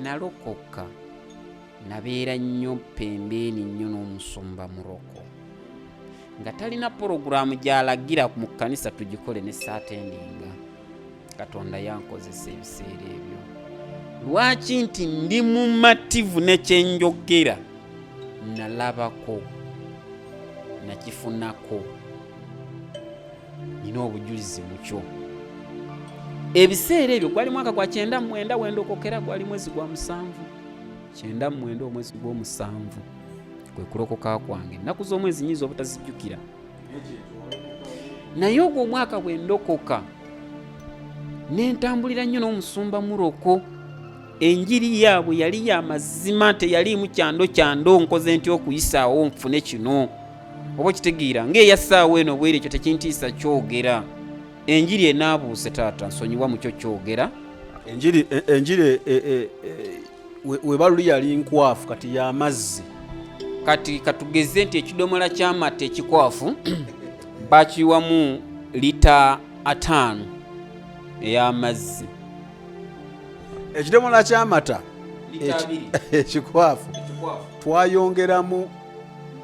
nalokoka nabeera nnyo pembeeni nnyo n'omusumba Muroko nga talina porogulaamu gy'alagira mu kkanisa tugikole ne saatendinga. Katonda yankozesa ebiseera ebyo. Lwaki? Nti ndi mumativu nekyenjogera nalabako, nakifunako, nina obujulizi mukyo. Ebiseera ebyo gwali mwaka gwa 99 wendokokera, gwali mwezi gwa 7, 99 omwezi gwa 7 kwe kulokoka kwange. Ennaku z'omwezi nyiza obutazijjukira, naye ogwo omwaka bwendokoka nentambulira nnyo n'omusumba Muroko. Enjiri yaabwe yali ya mazima, teyaliimu kyando nkoze ntya okuyisaawo nfune kino oba kitegeera ng'eyasaawo eno bwere ekyo tekintiisa kyogera. Enjiri enaabuuse taata nsonyiwa mukyo kyogera. Enjiri webaluli yali nkwafu kati y'amazzi. Kati katugeze nti ekidomola ky'amata ekikwafu bakiwamu lita 5 ey'amazzi. Ekidomola ky'amata ekikwafu twayongeramu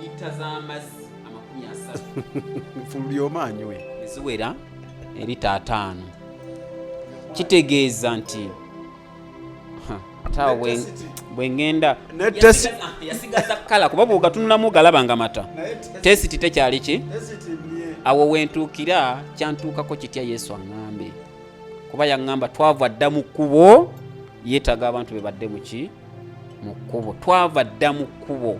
lita z'amazzi 30 fululi omanywe eziwera lita 5. Kitegeeza nti tawe bwengenda yasigaza kala kuba bw'ogatunulamu ogalaba nga mata. Tesiti tekyali ki? Awo wentuukira kyantuukako kitya Yesu aŋŋambe, kuba yaŋŋamba twava dda mu kkubo. Yeetaga abantu be badde muki mu kkubo, twava dda mu kkubo.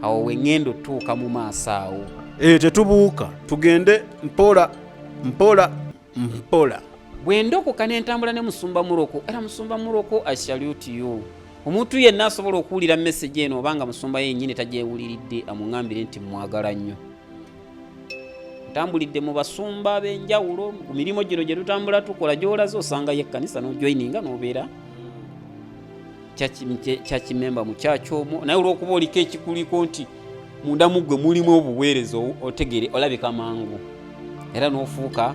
Awo wengenda otuuka mu maaso awo tetubuuka, tugende mpola. Bwendokoka nentambula ne musumba Muroko. Era musumba Muroko I salute you. Omuntu yenna asobola okuwulira message eno obanga musumba yennyini tagyewuliridde amuŋŋambire nti mwagala nnyo. Ntambulidde mu basumba ab'enjawulo ku mirimu gino gye tutambula tukola, gy'olaze osangayo ekkanisa n'ojoyininga n'obeera kyakimemba mu kyakyo omwo. Naye olw'okuba oliko ekikuliko nti munda mu ggwe mulimu obuweereza otegere, olabika mangu era n'ofuuka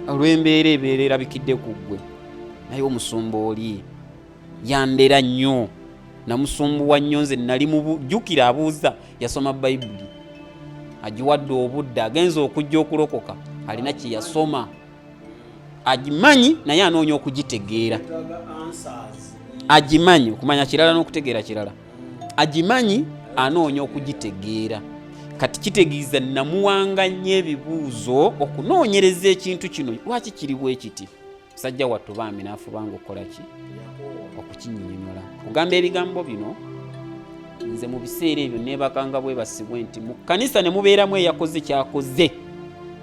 olw'embeera ebeera erabikidde ku ggwe. Naye omusumba oli yandera nnyo, namusumbuwa nnyo. Nze nali mujjukira abuuza, yasoma Bayibuli, agiwadde obudde, agenza okujja okulokoka, alina kye yasoma agimanyi, naye anoonya okugitegeera. Agimanyi, okumanya kirala n'okutegeera kirala. Agimanyi, anoonya okugitegeera. Kati kitegeeza namuwanga nnyo ebibuuzo okunoonyereza ekintu kino lwaki kiri bwe kiti. Musajja wattu bambi n'afubanga okukola ki? Okukinnyonnyola. Kugamba ebigambo bino nze mu biseera ebyo neebakanga bwebasibwe nti mu kkanisa ne mubeeramu eyakoze kyakoze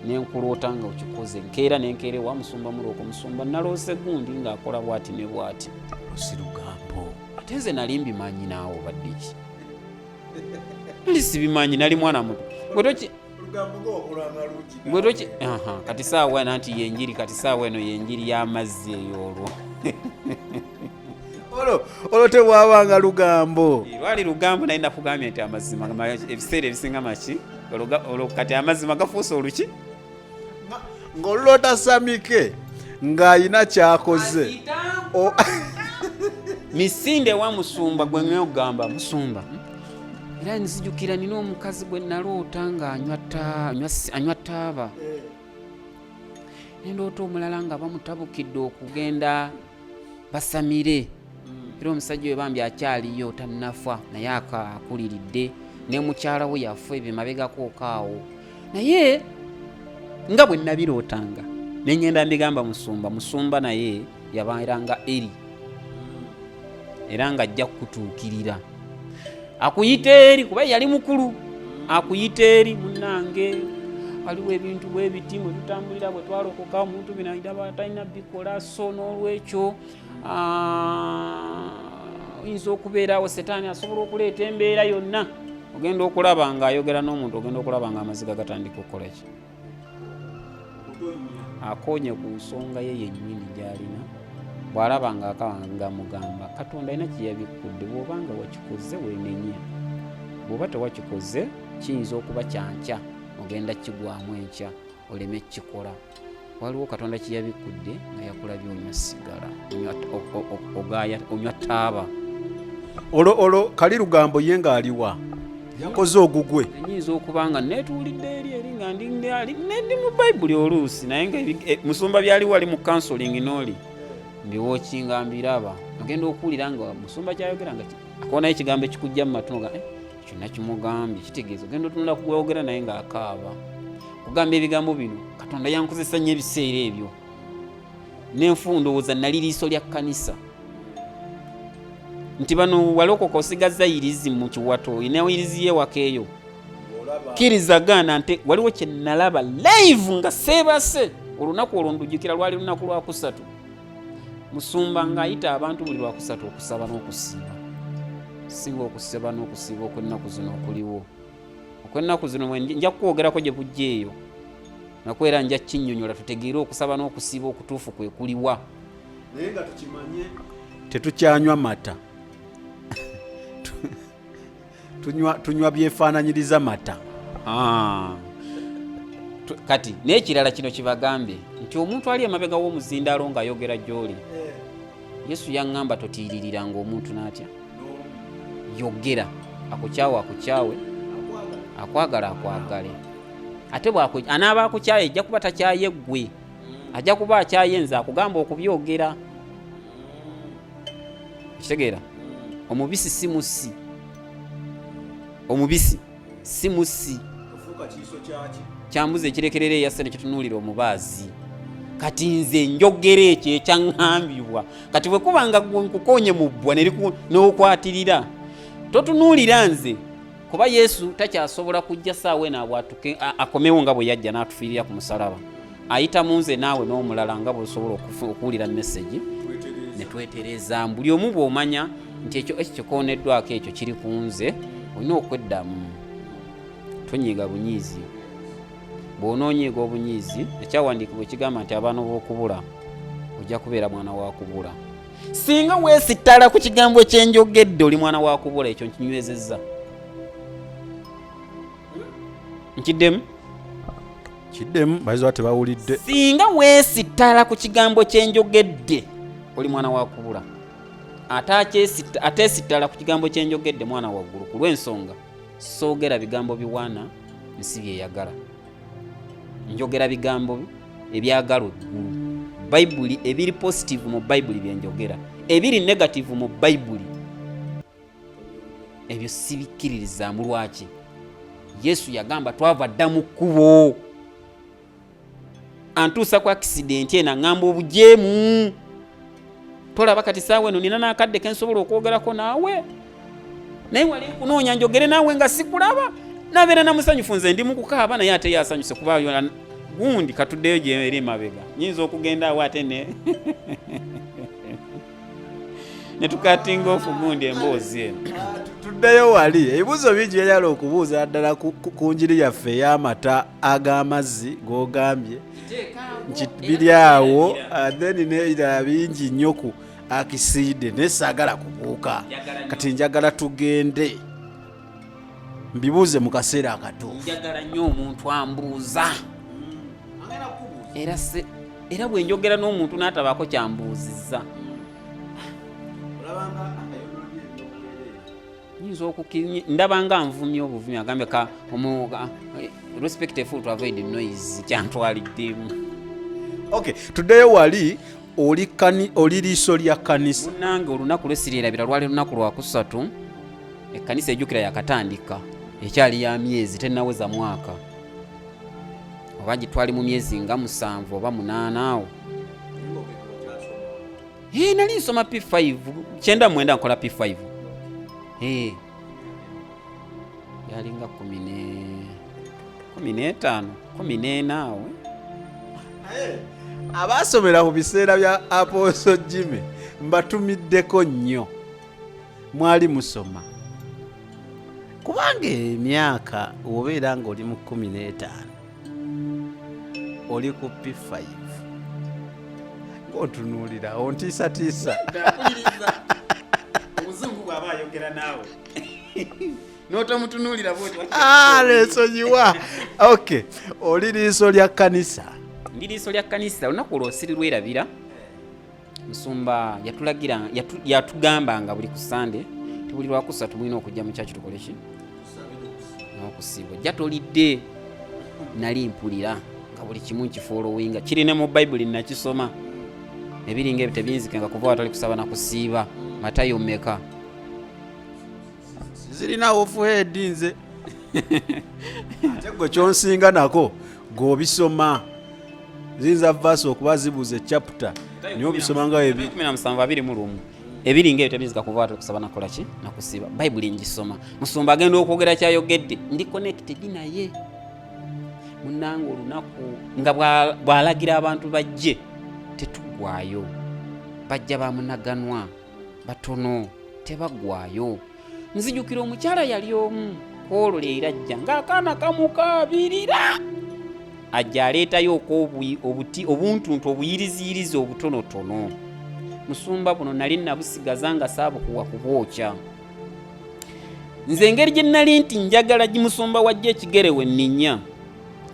nenkuloota nga okikoze, nkeera nenkeera ewa musumba Muroko. Musumba naloose gundi ng'akola bw'ati ne bw'ati. Si lugambo. Ate nze nali mbimanyi naawe obadde ki? Nali sibimanyi, nali mwana muto. Gwetoki kati saawa eno nti yenjiri, kati saawa eno yenjiri y'amazzi eyoolwo. Olwo tebwabanga lugambo. Lwali lugambo, naye nakugambye nti amazima ebiseera ebisinga maki olwo kati amazima gafuuse oluki ng'olulota Samike ng'ayina kyakoze. Misinde wa musumba gwe ngamba musumba. Era nzijukira nina omukazi gwe naloota nga anywa taaba. Nendoota omulala nga bamutabukidde okugenda basamire. Era omusajja we bambi akyaliyo tannafa, naye akuliridde. Ne mukyala we yafa ebyo mabegako okaawo. Naye nga bwe nabirootanga ne ngenda mbigamba musumba. Musumba naye yabaeranga eri era nga ajja kutuukirira. Akuyita eri kuba yali mukulu. Akuyita eri munnange, waliwo ebintu bwe biti mwe tutambulira bwe twalokoka omuntu bino ayita talina bikola, so n'olwekyo oyinza okubeerawo setaani asobola okuleeta embeera yonna. Ogenda okulaba nga ayogera n'omuntu, ogenda okulaba nga amaziga gatandika okukola ki? Akonye ku nsonga ye yennyini gy'alina. Bw'alaba nga akawanga mugamba Katonda alina kye yabikkudde, bw'obanga wakikoze weenenya. Bw'oba tewakikoze kiyinza okuba kyankya, ogenda kigwamu enkya oleme kikola. waliwo katonda kiyabikudde nga yakulabye onywa sigala ogaya onywa taaba olo kali lugambo ye ng'aliwa yakoze ogugwe nyinza okuba nga netuulidde eri nga ndi mu bayibuli oluusi naye nga musumba byali wali mu counseling n'oli mbiwookinga mbiraba ogenda okuwulira nga musumba kyayogera nga akonayo ekigambo ekikujja mu matu nga kyonna kimugambye kitegeeza ogenda otunula kugwogera naye ng'akaaba kugamba ebigambo bino katonda yankozesa nnyo ebiseera ebyo n'enfundowooza nali liiso lya kkanisa nti bano walokoka osigaza irizi mu kiwato olina irizi y'ewaka eyo kirizagana nti waliwo kye nalaba live nga seebase olunaku olwo ndujjukira lwali lunaku lwakusatu musumba ng'ayita abantu buli lwakusatu okusaba n'okusiiba singa okusaba n'okusiiba okw'ennaku zino okuliwo okw'ennaku zino nja kukwogerako gye bujja eyo nakwera nja kinnyonnyola tutegeere okusaba n'okusiiba okutuufu kwe kuliwa naye nga tukimanye tetukyanywa mata tunywa byefaananyiriza mata kati n'ekirala kino kibagambe nti omuntu ali emabega w'omuzindaalo ng'ayogera gy'oli yesu yaŋŋamba totiiririra ng'omuntu n'atya yogera akukyawe akukyawe akwagala akwagale ate anaaba akukyaye ajja kuba takyaye ggwe ajja kuba akyaye nze akugamba okubyogera kitegeera omubisi si musi omubisi si musi kyambuzi ekirekerera eyassa nekitunuulira omubaazi kati nze njogera ekyo ekyaŋŋambibwa kati bwe kuba nga nkukonye mu bbwa n'okwatirira totunuulira nze kuba yesu takyasobola kujja saawe naabwatuke akomewo nga bwe yajja n'atufiirira ku musalaba ayita mu nze naawe n'omulala nga bwesobola okuwulira mesegi ne twetereza buli omu bw'omanya nti ekyo kikoneddwako ekyo kiri ku nze olina okweddamu tonyiiga bunyiizi bw'onoonyiiga obunyiizi ekyawandiikibwa ekigamba nti abaana b'okubula ojja kubeera mwana wa kubula singa weesittala ku kigambo ekyenjogedde oli mwana wa kubula ekyo nkinywezezza nkiddemu bayizi tebawulidde singa weesittala ku kigambo kyenjogedde oli mwana wa kubula ateesittala ku kigambo kyenjogedde mwana waggulu ku lw'ensonga soogera bigambo biwaana nsi byeyagala njogera bigambo ebyagala eggulu bayibuli ebiri positive mu bayibuli byenjogera ebiri negative mu bayibuli ebyo sibikkiririzaamu lwaki yesu yagamba twava dda mu kkubo antuusa ku akisidenti eno aŋŋamba obujemu tolaba kati saawa eno nina n'akadde kensobola okwogerako naawe naye wali kunoonya njogere naawe nga sikulaba nabeera namusanyufu nze ndi mukukaaba naye ate yasanyuse kuba gundi katuddeyo gyeri emabega nyinza okugenda awo ate ne tukatinga ofu gundi emboozi eno tuddeyo wali ebibuuzo bingi byeyala okubuuza ddala ku njiri yaffe ey'amata ag'amazzi g'ogambye nti biri awo then nebirala bingi nnyo ku akisiide naye saagala kubuuka kati njagala tugende mbibuuze mu kaseera akatuufu njagala nnyo omuntu ambuuza era bwe njogera n'omuntu n'atabaako kyambuuzizza ndaba nga nvumya obuvumi agambye respectful to avoid noise kyantwaliddemu okay tuddeyo wali oli liiso lya kkanisa nange olunaku lwesirirabira lwali lunaku lwakusatu ekkanisa ejjukira yakatandika ekyali ya myezi tennaweza mwaka oba gitwali mu myezi nga 7 oba 8 awo nali nsoma P5 9 nkola P5 yalinga 15 14 awo abaasomera ku biseera bya Apostle Jimmy mbatumiddeko nnyo mwali musoma kubanga emyaka obeera ng'oli mu 15 oli ku P5 ng'otunuulira ontiisatiisa omuzungu bw'aba ayogera naawe n'otomutunuulira bw'oti leesonyiwa okay oli liiso lya kkanisa ndiriiso lya kkanisa olunaku olwo sirirwerabira. Musumba yatugamba nga buli ku Sande tebuli lwakusatu mulina okujja mu kyaki tukole ki n'okusiibwa. Jja tolidde nali mpulira nga buli kimu nkifoolowinga kirine mu Bayibuli nakisoma ebiringa ebyo tebinzikenga kuva watali kusaba na kusiiba. Matayo mmeka? Zirina ofuhead nze ate gwe kyonsinga nako g'obisoma ziyinza vaasi okuba zibuze chapter niyo obisoma nga 17:21 ebiringa ebyo tebinzika kuva watali kusaba nakola ki nakusiiba. Bayibuli ngisoma. Musumba agenda okwogera kyayogedde ndi connected naye munnange olunaku nga bw'alagira abantu bajje tetugwayo. Bajja bamunaganwa batono tebagwayo. Nzijukira omukyala yali omu kwololera ajja ng'akaana kamukaabirira ajja aleetayo obuntuntu obuyiriziyirizi obutonotono. Musumba buno nali nabusigaza nga saabukuwa kubwokya. Nze engeri gye nali nti njagala gimusumba wajja ekigere we nninya.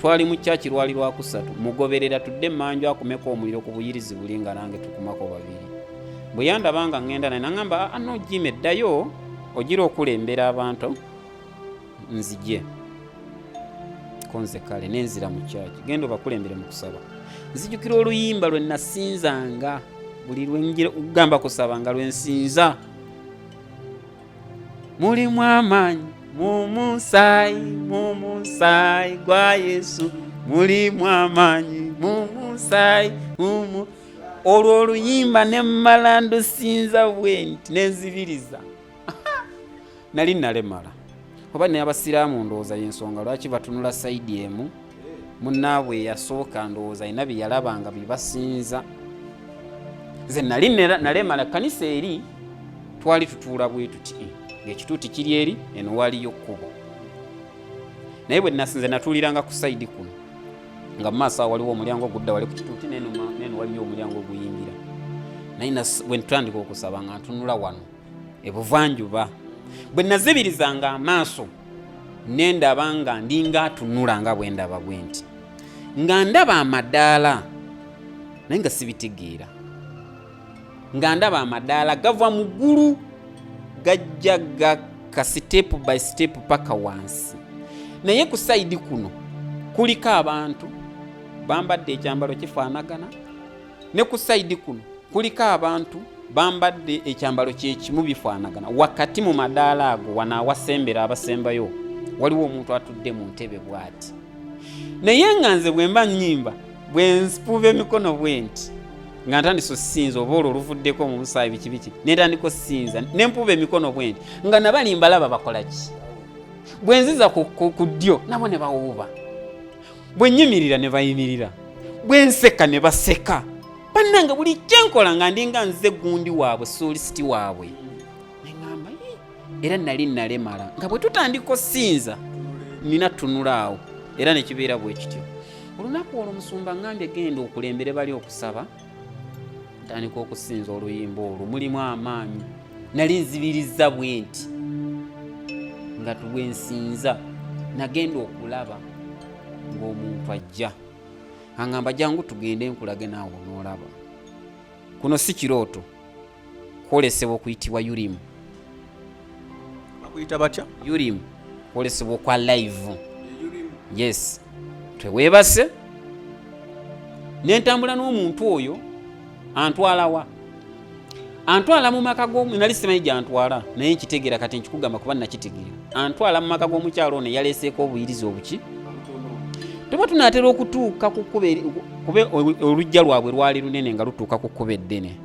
Twali mu kyaki lwali lwakusatu mugoberera tudde mmanju akumeko omuliro ku buyirizi buli nga nange tukumako babiri. Bwe yandaba nga ngenda naye nagamba ano Jimmy eddayo ogira okulembera abantu nzije konze kale nenzira mu kyaki genda obakulembere mu kusaba. Nzijukira oluyimba lwe nasinzanga buli lwenjira okugamba kusaba nga lwensinza. Mulimu amaanyi mumusaayi gwa Yesu, mulimu amaanyi mumusaayi olwo oluyimba ne mmala ndusinza bwenti nenzibiriza. Nali nalemala oba ne abasiraamu ndowooza y'ensonga lwaki batunula sayidi emu. Munnaabwe yasooka ndowooza ayina bye yalabanga bye basinza. Nze nali nalemala. Kanisa eri twali tutuula bwe tuti ng'ekituuti kiri eri eno waliyo kkubo. Naye bwe nasinze natuuliranga ku sayidi kuno nga mu maaso awo waliwo omulyango ogudda wali ku kituuti neno waliyo omulyango oguyingira. Naye bwe ntutandika okusaba nga ntunula wano ebuvanjuba. Bwe nazibirizanga amaaso nendaba nga ndinga atunula nga bwe ndaba bwe nti nga ndaba amadaala naye nga sibitegeera. Nga ndaba amadaala gava mu ggulu gajja gaka step by step paka wansi. Naye ku sayidi kuno kuliko abantu bambadde ekyambalo kifaanagana, ne ku sayidi kuno kuliko abantu bambadde ekyambalo kyekimu bifaanagana. Wakati mu madaala ago wano awasembera abasembayo waliwo omuntu atudde mu ntebe bw'ati. Naye nga nze bwe mba nnyimba bwe nsipuuba emikono bwe nti nga ntandika osinza oba olwo oluvuddeko mu busaayi biki netandika osinza ne mpuuba emikono bwe nti nga nabalimba laba bakola ki. Bwe nziza ku ddyo nabo ne bawuuba. Bwe nyimirira ne bayimirira. Bwe nseka ne baseka. Bannange buli kyenkola nga ndinga nze gundi waabwe solisiti waabwe. Neŋŋamba era nali nalemala nga bwe tutandika osinza nina tunula awo era ne kibeera bwe kityo. Olunaku olwo Musumba ngambye genda okulembere bali okusaba. Ntandika okusinza oluyimba olwo mulimu amaanyi. Nali nzibiriza bwe nti nga tubwensinza nagenda okulaba ng'omuntu ajja aŋŋamba jangu tugende nkulage naawe n'olaba. Kuno si kirooto kwolesebwa okuyitibwa Urimu. Bakuyita batya? Urimu kwolesebwa okwa live. Yes. Tweweebase nentambula n'omuntu oyo antwalawa. Antwala mu maka g'omu nali simanyi gy'antwala naye nkitegeera kati nkikugamba kuba nakitegeera. Antwala mu maka g'omukyalo ono eyaleeseeko obuyirizi obuki. Tuba tunaatera okutuuka ku kube olujja lwabwe lwali lunene nga lutuuka ku kkubo eddene.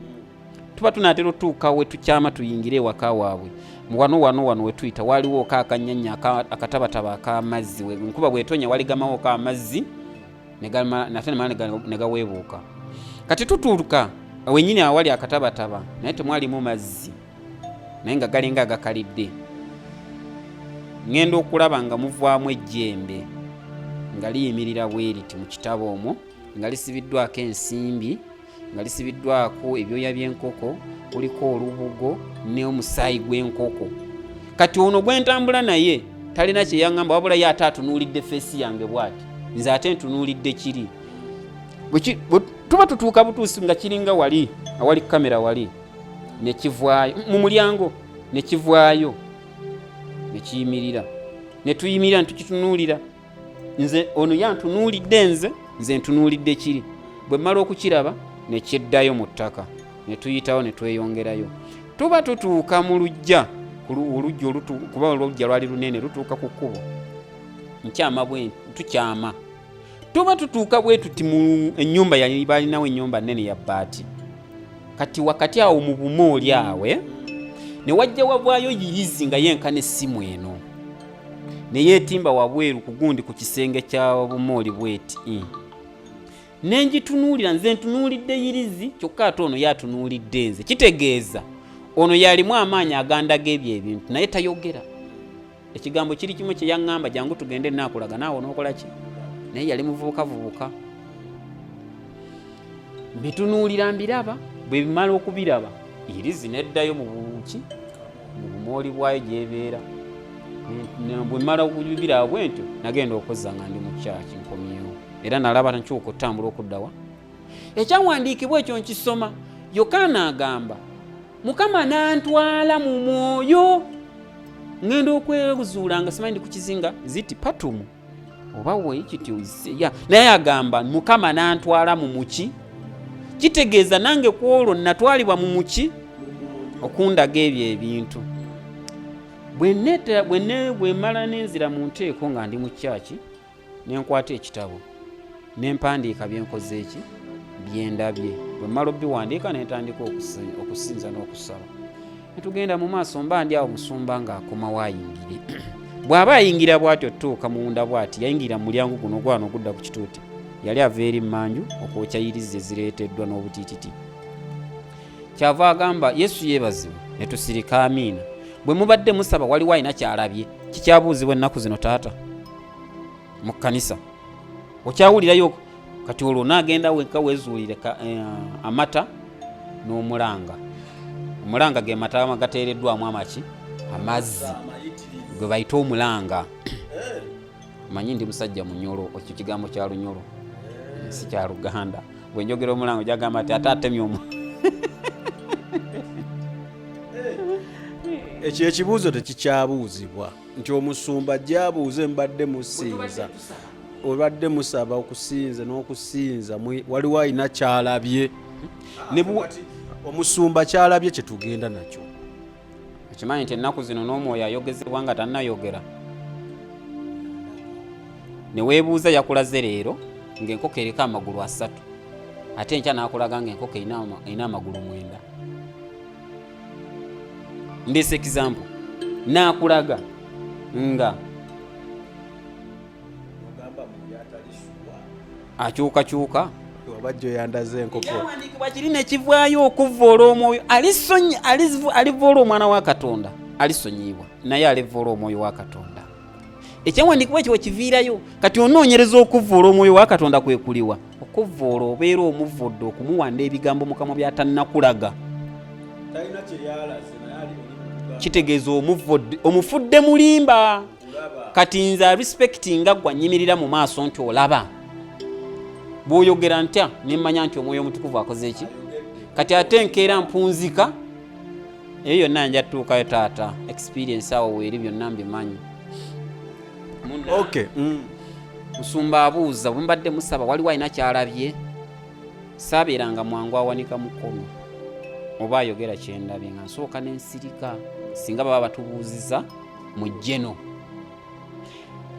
Tuba tunaatera otuuka we tukyama tuyingire ewaka waabwe. Wano we tuyita waliwo akanyanya akatabataba ak'amazzi. Enkuba bw'etonya waligamawo k'amazzi ne gaweebuuka. Kati tutuuka wennyini awali akatabataba naye temwalimu mazzi naye nga galinga agakalidde. Ngenda okulaba nga muvaamu ejjembe nga liyimirira bwe riti mu kitabo omwo nga lisibiddwako ensimbi nga lisibiddwako ebyoya by'enkoko kuliko olubugo n'omusaayi gw'enkoko. Kati ono gwe ntambula naye talina kye yaŋŋamba wabula ye ate atunuulidde feesi yange bw'ati nze ate ntunuulidde kiri. tuba tutuuka butuusi nga kiringa wali awali kamera wali nekivaayo mu mulyango nekivaayo nekiyimirira netuyimirira netukitunuulira nze ono yantunuulidde nze ntunuulidde kiri bwe mmala okukiraba nekyeddayo mu ttaka netuyitawo netweyongerayo tuba tutuuka mu lujja olujja kuba olujja lwali lunene lutuuka ku kkubo nkyama tukyama tuba tutuuka bwe tuti mu ennyumba balinawo ennyumba nnene ya bbaati kati wakati awo mu bumooli awe ne wajja wavaayo yirizi nga yenkana essimu eno neyeetimba wabweru ku gundi ku kisenge kya bumooli bweti nenjitunuulira nze ntunuulidde yirizi kyokka ate ono yatunuulidde nze kitegeeza ono yalimu amaanyi agandaga ebyo ebintu naye tayogera ekigambo kiri kimu kye yaŋŋamba jangu tugende nakulaga naawe onookola ki naye yali muvubukavubuka mbitunuulira mbiraba bwe bimala okubiraba irizi neddayo mu buki mu bumooli bwayo gyebeera bwe mmala okubiraba bwentyo nagenda okozza nga ndi mu kyaki nkomyewo era nalaba nkyuka otambula okuddawa ekyawandiikibwa ekyo nkisoma Yokaana agamba Mukama nantwala mu mwoyo ngenda okwezuula nga simanyi ndi ku kizinga ziti patumu oba weekitya naye agamba Mukama nantwala mu muki kitegeeza nange kwolwo natwalibwa mu muki okundaga ebyo ebintu bwe mala nenzira mu nteeko nga ndi mu kyaki nenkwata ekitabo nempandiika byenkoze eki byendabye bwe mmala obiwandiika netandika okusinza n'okusaba netugenda mu maaso mba ndi awo musumba ng'akomawo ayingire bw'aba ayingira bw'atyo tuuka munda bw'ati yayingira mu mulyango guno gwano ogudda ku kituuti yali ava eri mmanju okwokya yirizi ezireeteddwa n'obutiititi kyava agamba Yesu yeebazibwe netusirika amiina bwe mubadde musaba waliwo alina kyalabye kikyabuuzibwa ennaku zino taata mu kkanisa okyawulirayo kati olwo naagenda wenka weezuulire amata n'omulanga omulanga ge mata magateereddwamu amaki amazzi gwe bayita omulanga manyi ndi musajja munyolo ekyo kigambo kya lunyolo si kya Luganda bwe njogera omulanga gyagamba ati ate atemye ekyo ekibuuzo tekikyabuuzibwa nti omusumba gyabuuze mbadde musinza obadde musaba okusinza n'okusinza waliwo alina kyalabye omusumba kyalabye kyetugenda nakyo ekimanyi nti ennaku zino n'omwoyo ayogezebwa nga tannayogera neweebuuza yakulaze leero ng'enkoko eriko amagulu 3 ate enkya n'akulaga ng'enkoko erina amagulu 9 ndeese example n'akulaga nga akyukakyuka wabajja oyandaze enkoko ekyawandiikibwa kiri nekivaayo okuvoola omwoyo alivoola omwana wa Katonda alisonyibwa naye alivoola omwoyo wa Katonda ekyawandiikibwa ekyo wekiviirayo kati onoonyereza okuvoola omwoyo wa Katonda kwekuliwa okuvoola obeera omuvvodde okumuwanda ebigambo Mukama byatannakulaga kitegeeza omufudde mulimba kati nze arespectinga gwa nyimirira mu maaso nti olaba bw'oyogera ntya nemmanya nti omwoyo omutukuvu akoze eki kati ate nkeera mpunzika eyo yonna nja tutuukayo taata experience awo weeri byonna mbimanyi musumba abuuza bwe mbadde musaba waliwo alina kyalabye saabeeranga mwangu awanika mukono oba ayogera kyendabye nga nsooka n'ensirika singa baba batubuuziza mu jjeno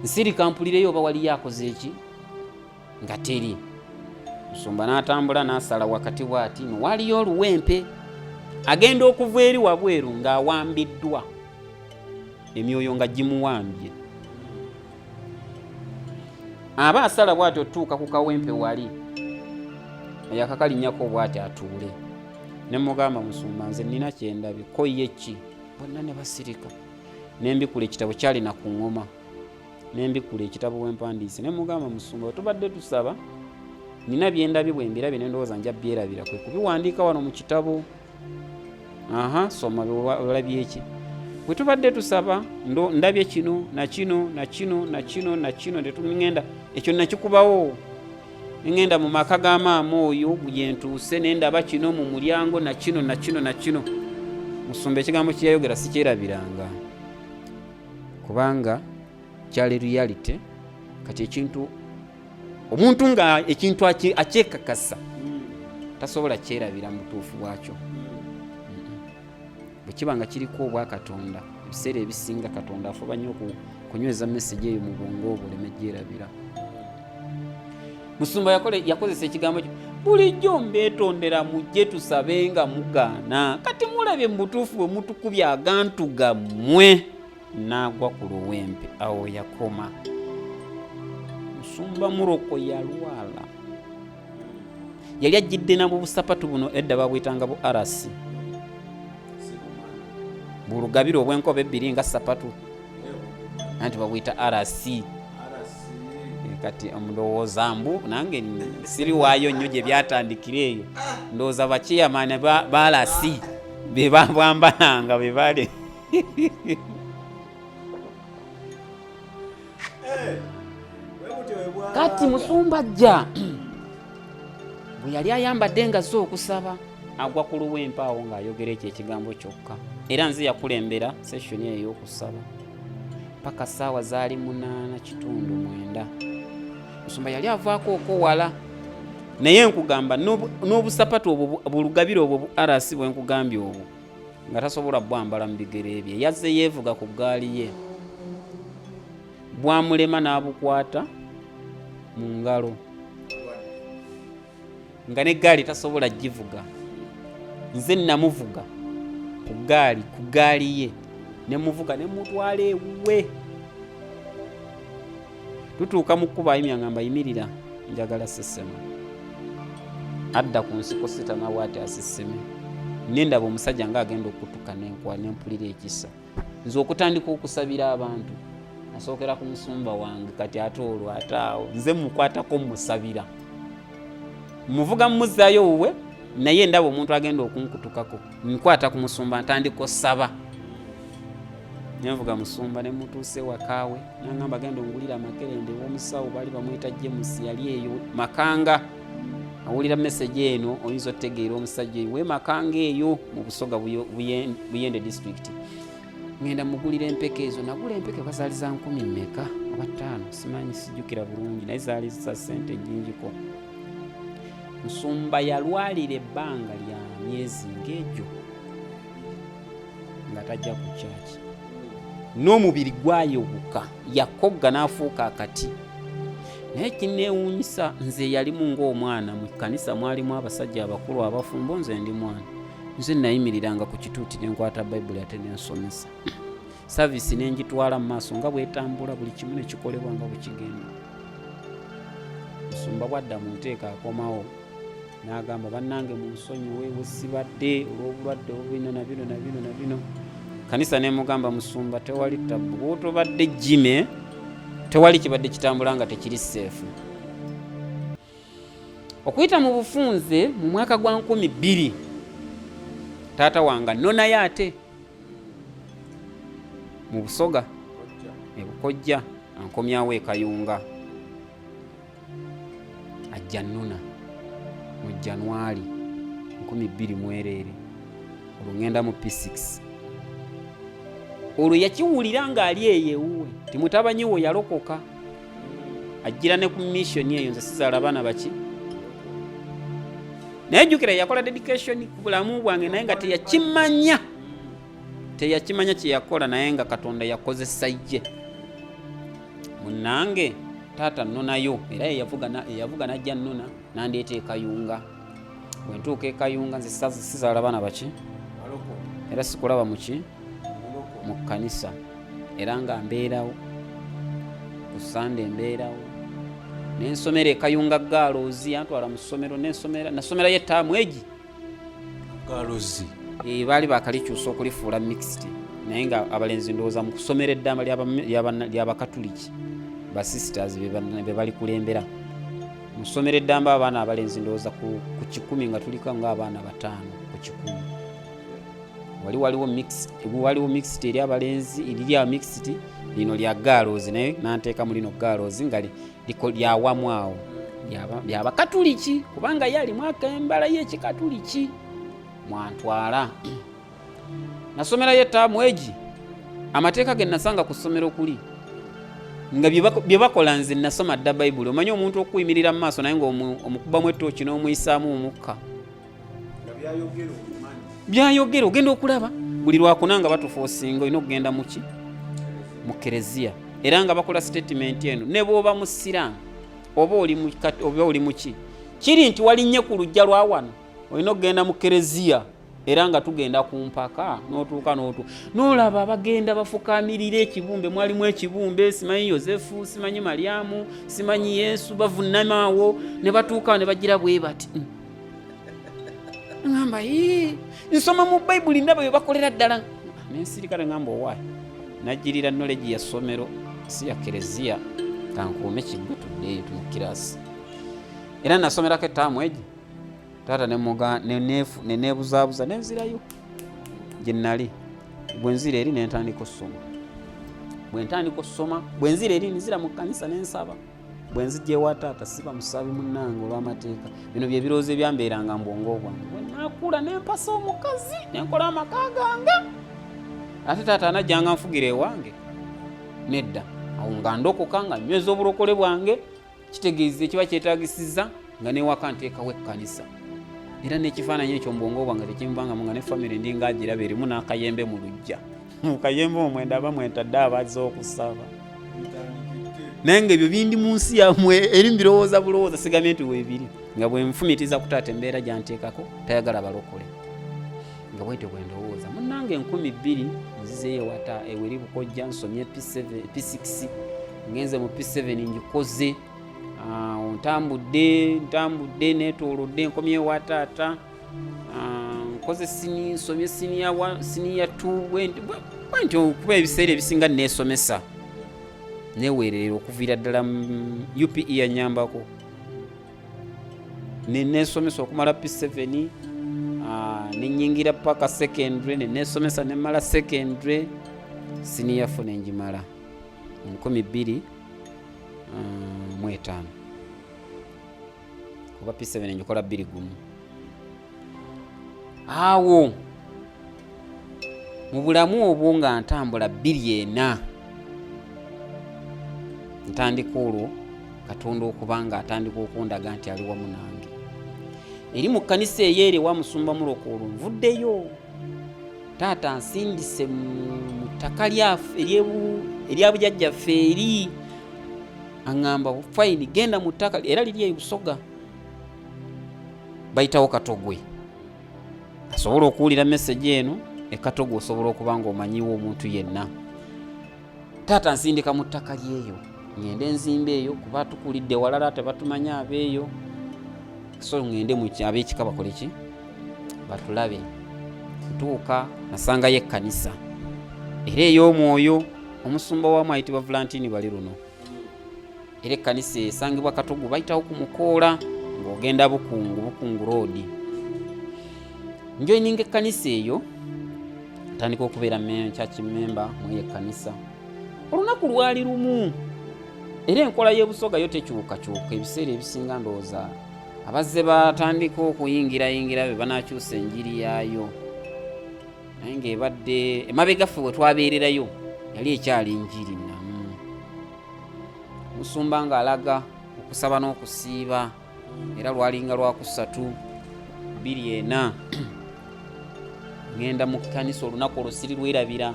nsirika mpulireyo oba waliyo akoze eki nga teri musumba n'atambula n'asala wakati bw'ati waliyo oluwempe agenda okuva eri wabweru ng'awambiddwa emyoyo nga gimuwambye aba asala bw'ati otuuka ku kawempe wali yakakalinnyako bw'ati atuule ne mugamba musumba nze nina kyendabye koye ki bonna ne basirika nembikula ekitabo kyalina ku ŋŋoma nembikula ekitabo wempandiise ne mugamba musumba tubadde tusaba nina byendabye bwe mbirabye nendowooza nja byerabira kwe kubiwandiika wano mu kitabo soma olabye eki bwe tubadde tusaba ndabye kino nakino nakino nakino nakino tetumingenda ekyo nakikubawo ngenda mu maka ga maama oyo yentuuse nendaba kino mu mulyango na kino Musumba ekigambo kyeyayogera sikyerabiranga kubanga kyali reality. Kati ekintu omuntu nga ekintu akyekakasa tasobola kyerabira mu butuufu bwakyo. Bwe kiba nga kiriko obwa Katonda ebiseera ebisinga Katonda afuba nnyo kunyweza message eyo mu bwongo obuleme gyerabira. Musumba yakozesa ekigambo kyo bulijjo mbeetondera mujje tusabe nga mugaana kati mulabye mu butuufu bwe mutukubya agantu gammwe n'agwa ku luwempe. Awo yakoma. Musumba Muroko yalwala. Yali ajjidde na mu busapatu buno edda babuyitanga bu RC. Bulugabiro obw'enkobe ebbiri nga sapatu anti babuyita RC. Kati omulowooza mbu nange siri waayo nnyo gye byatandikira eyo. Ndowooza bakiyamaane ba RC be bambalanga be bale. Kati Musumba ajja bwe yali ayambadde nga zo okusaba agwa ku luwempe awo ng'ayogera ekyo ekigambo kyokka. Era nze yakulembera session eyo ey'okusaba paka ssaawa zaali 8:9. Musumba yali avaako okowala naye nkugamba n'obusapatu obwo bulugabiro obwo bu RC bwe nkugambye obwo nga tasobola bwambala mu bigere bye. Yazze yeevuga ku ggaali ye bwamulema n'abukwata mu ngalo nga n'eggaali tasobola givuga. Nze namuvuga ku ggaali ye ne muvuga ne mutwala ewuwe. Tutuuka mu kkubo ayimya ngamba yimirira njagala sesema. Adda ku nsiko sita nawe ati aseseme. Nendaba omusajja ng'agenda okutuka n'enkwa n'empulira ekisa. Nze okutandika okusabira abantu nasookera ku musumba wange kati ate olwo ate awo nze mukwatako musabira. Muvuga mmuzzaayo wuwe naye ndaba omuntu agenda okunkutukako nkwata ku musumba ntandika osaba. Nvuga Musumba ne mutuuse wakaawe n'angamba genda ongulira Makerende w'omusawo baali bamuyita James yali eyo Makanga. Awulira message eno oyinza otegeera omusajja eyo we Makanga eyo mu Busoga Buyende district. Ngenda mugulira empeke ezo. Nagula empeke bazaali za 10 mmeka oba 5 simanyi sijjukira bulungi naye zaali za ssente nnyingiko. Musumba yalwalira ebbanga lya myezi ng'egyo nga tajja ku kyaki. N'omubiri gwayobuka yakogga n'afuuka akati. Naye kineewuunyisa nze yalimu ng'omwana mu kkanisa mwalimu abasajja abakulu abafumbo nze ndi mwana. Nze nayimiriranga ku kituuti ne nkwata Bayibuli ate ne nsomesa. Saavisi ne ngitwala mu maaso nga bw'etambula buli kimu ne kikolebwa nga bwe kigenda. Musumba bwadda mu nteeka akomawo n'agamba bannange mu nsonyiwe we sibadde olw'obulwadde obubino na bino. Kanisa ne mugamba Musumba tewali tabu bw'otobadde Jimmy tewali kibadde kitambula nga tekiri safe. Okuyita mu bufunze mu mwaka gwa 2000 taata wanga nonaye ate mu Busoga ebukojja ankomyawo ekayunga ajja nona mu January 2000 mwereere olugenda mu P6. Olwo yakiwulira ng'ali eyewuwe timutabanyi wo yalokoka ajjira ne ku mission eyo nze sizaala abaana baki. Naye jjukira yakola dedication ku bulamu bwange naye nga teyakimanya kye yakola naye nga Katonda yakozesa ye. Munnange taata nnonayo era eyavuga najja nnona nandeeta ekayunga. Bwe ntuuka ekayunga nze sizaala abaana baki era sikulaba muki mu kkanisa era nga mbeerawo ku Sande mbeerawo nensomera ekayunga gaaloozi antwala mu ssomero nasomera ye ttaamu egi gaaloozi baali bakalikyusa okulifuula mixed naye nga abalenzi ndowooza mu kusomera eddamba ly'abakatuliki ba sisters be bali kulembera mu ssomero eddamba abaana abalenzi ndowooza ku 100 nga tuliko ng'abaana 5 ku 100. Waliwo mixed eri abalenzi erya mixed lino lya girls naye nanteeka mu lino girls nga lyawamu awo byaba katuliki kubanga yali mwaka embala y'ekikatuliki mwantwala nasomerayo ettaamu egi amateeka ge nasanga ku ssomero kuli nga bye bakola nze nasoma dda bayibuli omanyi omuntu okuyimirira mu maaso naye ng'omukubamu ettooki n'omuyisaamu omukka byayogera ogenda okulaba buli lwakuna nga batufoosinga olina okugenda muki mu kereziya era nga bakola statement eno ne bw'oba musiraamu oba oli muki kiri nti walinnye ku lujja lwa wano olina okugenda mu kereziya era nga tugenda ku mpaka n'otuuka n'olaba bagenda bafukamirira ekibumbe mwalimu ekibumbe simanyi yozefu simanyi malyamu simanyi yesu bavunnamaawo ne batuukawo ne bagira bwe bati ngamba nsoma mu bayibuli ndaba bye bakolera ddala nensirikale ngamba owaayi najjirira knowledge ya ssomero si ya kereziya kankuume kiggwe tuddeeyo tu mu kirasi era nasomerako ettaamu egi taata neneebuzaabuza nenzirayo gye nnali bwe nzira eri nentandika okusoma bwe nzira eri nzira mu kkanisa nensaba bwe nzijja ewa taata siba musabi munnange olw'amateeka bino bye birowoozo ebyambeeranga mu bwongo bwange bwe naakula nempasa omukazi nenkola amaka gange ate taata anajjanga nfugira ewange nedda awo nga ndokoka nga nyweza obulokole bwange kitegeeza ekiba kyetaagisiza nga newaka nteekawo ekkanisa era n'ekifaananyi ekyo mu bwongo bwange tekimuvanga nga ne famire ndinga agiraba erimu n'akayembe mu lujja mu kayembe omwe ndaba mwentadde abazze okusaba naye nga ebyo bindi mu nsi yammwe eri mbirowooza bulowooza sigambye nti weebiri nga bwe nfumitiza ku taata embeera gyanteekako tayagala balokole nga bwete bwe ndowooza munnange 2000 nzizeeyo wata eweri bukojja nsomye P6 ngenze mu P7 ngikoze ntambudde neetoolodde nkomyewo wa taata nkoze nsomye siniya 2 bwenti okuba ebiseera ebisinga neesomesa neweerera okuviira ddala UPE yanyambako neesomesa okumala P7 nenyingira paka secondary neesomesa nemala secondary siniya 4 nenjimala 2005 kuba P7 njikola 2 gumu awo mu bulamu obwo nga ntambula 2 ntandika olwo Katonda okubanga atandika okundaga nti ali wamu nange eri mu kkanisa eyo eri wa musumba muloko olwo nvuddeyo taata nsindise mu ttaka erya bujjajjaffe eri aŋŋamba fayini genda mu ttaka era liri e Busoga bayitawo Katogwe asobola okuwulira message eno Katogwe osobola okuba nga omanyiwo omuntu yenna taata nsindika mu ttaka lyeyo ngende enzimba eyo kuba tukulidde walala tebatumanyi abeeyo so ngende mu ab'ekika bakole ki batulabe ntuuka nasangayo ekkanisa era ey'omwoyo omusumba wamu ayitibwa Valentine bali luno era ekkanisa esangibwa Katogwe bayitawo ku Mukoola ng'ogenda Bukungu road njoyininga ekkanisa eyo ntandika okubeera church member mu ekkanisa olunaku lwali lumu era enkola y'Ebusoga yo tekyukakyuka ebiseera ebisinga ndowooza abazze batandika okuyingira be banaakyusa enjiri yaayo naye ng'ebadde emabega ffe we twabeererayo yali ekyali enjiri namu musumba ng'alaga okusaba n'okusiiba era lwalinga lwakusatu 24 ngenda mu kkanisa olunaku olwo siri lwerabira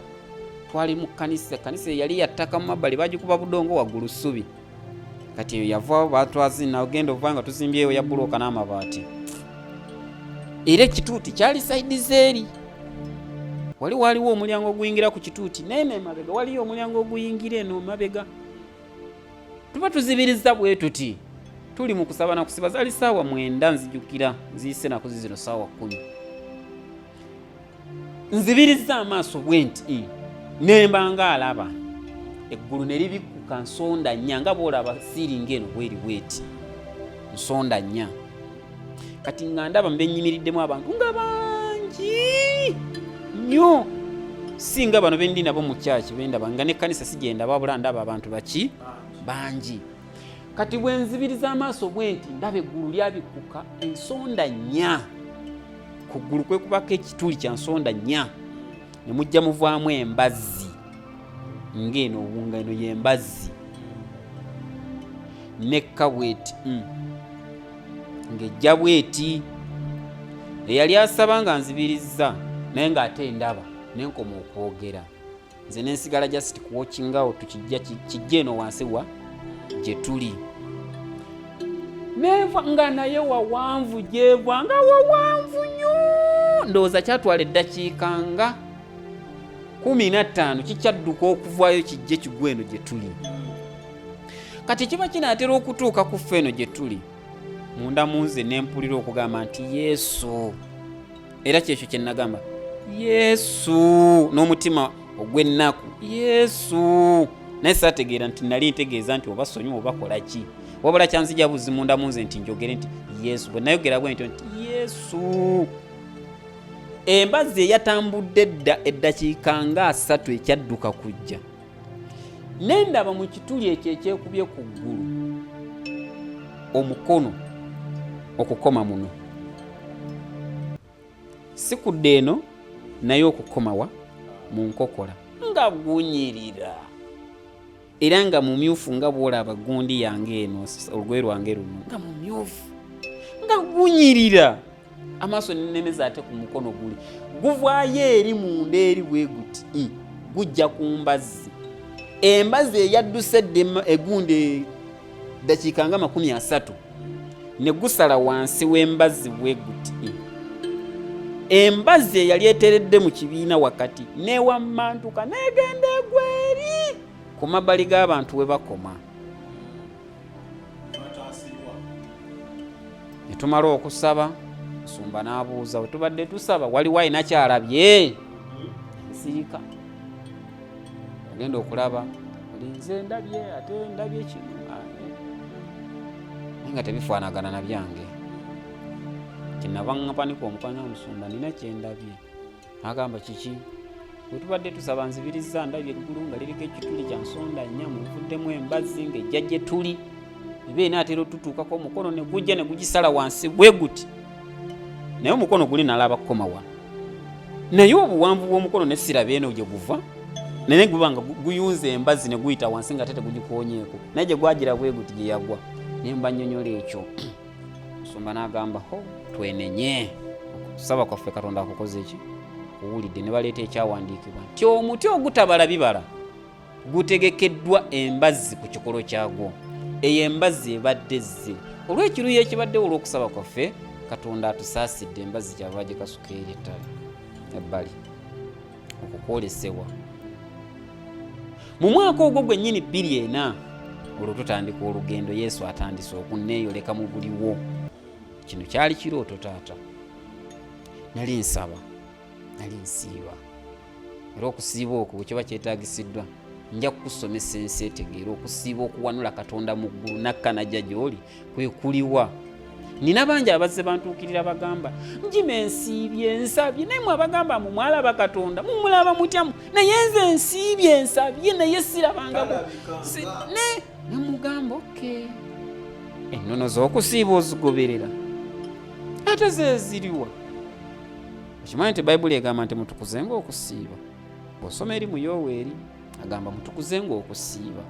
twali mu kkanisa yali yattaka mu mabbali bagikuba budongo waggulu ssubi kati eyo yavaawo batwazina ogenda okuva nga tuzimbyeyo ya bulooka n'amabaati era ekituuti kyali saidi zeeri waliwo omulyango oguyingira ku kituuti neeno emabega waliyo omulyango oguyingira eno mabega tuba tuzibiriza bwe tuti tuli mu kusaba na kusiba zali ssaawa 9 nzijukira ziyise naku zizino ssaawa 10 nzibiriza amaaso bwe nti nemba alaba eggulu ne libikuka nsonda nnya nga bw'olaba siiringa eno bweri bweti nsonda nnya kati nga ndaba mbenyimiriddemu abantu nga bangi nnyo singa bano bendi nabo mu kyaki bendaba nga n'ekkanisa sigenda babula ndaba abantu baki bangi kati bwe nzibiriza amaaso bwe nti ndaba eggulu lyabikuka ensonda 4 ku ggulu kwe kubako ekituli kya nsonda 4 ne mujja muvaamu embazzi ng'eno obunga eno y'embazzi nekka bweti ng'ejja bweti eyali asaba nga nzibirizza naye ng'ate ndaba nenkoma okwogera nze nensigala just kuwatchingawo tukijja kijja eno wansi wa gye tuli neva nga naye wawanvu gyeva nga wawanvu nnyo ndowooza kyatwala eddakiika nga 15 kikyadduka okuvaayo kijje kigwa eno gye tuli. Kati kiba kinaatera okutuuka ku ffe eno gye tuli munda munze nempulira okugamba nti Yesu, era kyekyo kye nagamba Yesu n'omutima ogw'ennaku Yesu, naye saategeera nti nali ntegeeza nti oba sonyiwa oba kola ki, wabula kyanzija buzi munda munze nti njogere nti Yesu. Bwe nayogera bwe nti Yesu, embazzi eyatambudde dda eddakiika nga 3 ekyadduka kujja nendaba mu kituli ekyo ekyekubye ku ggulu omukono okukoma muno, si kudde eno naye okukomawa mu nkokola nga gunyirira era nga mumyufu nga bwolaba gundi yange eno olugwe lwange luno nga mumyufu nga gunyirira amaaso nenemeza ate ku mukono guli guvaayo eri munda eri bwe guti gujja ku mbazzi, embazzi eyadduse egunde dakiika nga 30 ne gusala wansi w'embazzi bwe guti. Embazzi eyali eteredde mu kibiina wakati newammantuka negenda egweri ku mabbali g'abantu we bakoma. Ne tumala okusaba Musumba n'abuuza bwe tubadde tusaba waliwo alina kyalabye nsirika agenda okulaba olinze ndabye ate ndabye kino nga tebifaanagana na byange kinabaŋŋapanika omukwana Musumba nina kyendabye agamba kiki bwe tubadde tusaba nzibiriza ndabye eggulu nga liriko ekituli kya nsonda 4 muvuddemu embazzi ng'ejja gye tuli ebe naatera otutuukako omukono ne gujja ne gugisala wansi bwe guti naye omukono guli nalaba kukomawa naye obuwanvu bw'omukono ne siraba eno gye guva naye guba nga guyunze embazzi ne guyita wansi nga tete gugikoonyeeko naye gye gwagira bwe guti gye yagwa ne mba nnyonnyola ekyo. Musumba n'agamba ho twenenye okusaba kwaffe Katonda akukoze ki kuwulidde ne baleeta ekyawandiikibwa nti omuti ogutabala bibala gutegekeddwa embazzi ku kikolo kyagwo, eyo embazzi ebadde zze olw'ekiruyi ekibaddewo olw'okusaba kwaffe Katonda atusaasidde embazzi kyava gye kasuka eri ettale ebbali okukwolesebwa mu mwaka ogwo gwennyini 2004 olwo tutandika olugendo Yesu atandise okunneeyoleka mu buliwo. Kino kyali kirooto taata, nali nsaba nali nsiiba era okusiiba okwo kiba kyetaagisiddwa nja kukusomesa ensi etegeera okusiiba okuwanula Katonda mu ggulu nakka najja gy'oli kwe kuliwa. Nina bangi abazze bantuukirira bagamba Jimmy nsiibye ensabye naye mwe abagamba mumwalaba Katonda mumulaba mutyamu naye nze nsiibye ensabye naye sirabangako ne mugamba okay ennono z'okusiiba ozigoberera ate ze ziriwa. Okimanyi nti Bayibuli egamba nti mutukuzenga okusiiba. Bw'osoma eri mu Yoweeri agamba mutukuzenga okusiiba.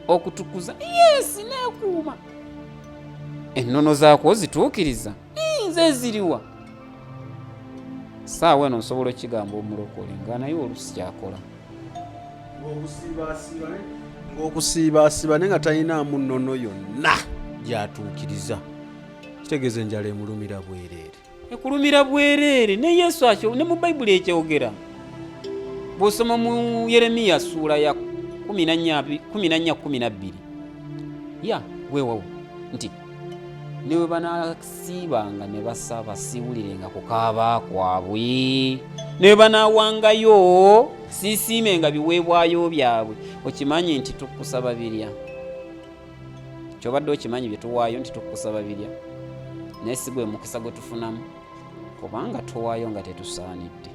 Okutukuza yes neekuuma ennono zaako zituukiriza nze ziriwa. Saawa eno nsobola okigamba omulokole nga naye olusi kyakola ng'okusiibaasiba naye nga talinaamu nnono yonna gyatuukiriza kitegeeza enjala emulumira bwereere. Ekulumira bwereere ne Yesu akyo ne mu Bayibuli ekyogera. Bw'osoma mu Yeremiya ssuula ya 14:12 ya weewawo nti ne bwe banaasiibanga ne basaba siwulirenga kukaaba kwabwe, ne bwe banaawangayo siisiimenga biweebwayo byabwe. Okimanyi nti tukusaba birya, kyobadde okimanyi bye tuwaayo nti tukusaba birya naye si gwe mukisa gwe tufunamu kubanga tuwaayo nga tetusaanidde.